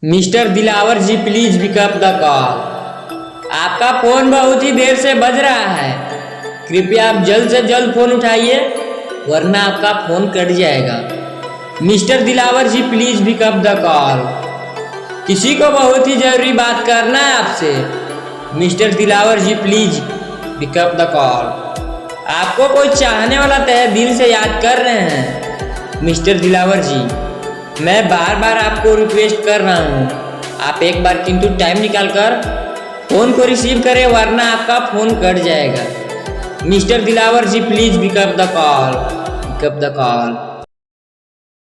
Mister Dilawar ji please pick up the call. आपका phone बहुत ही देर से बज रहा है, कृपया आप जल्द से जल्द फोन उठाइए वरना आपका फोन कट जाएगा। Mister Dilawar ji please pick up the call. किसी को बहुत ही जरूरी बात करना है आपसे। Mister Dilawar ji please pick up the call. आपको कोई चाहने वाला तहे दिल से याद कर रहे हैं। मिस्टर दिलावर जी, मैं बार बार आपको रिक्वेस्ट कर रहा हूँ, आप एक बार किंतु टाइम निकाल कर फोन को रिसीव करें वरना आपका फोन कट जाएगा। Mister Dilawar ji please pick up the call, pick up the call.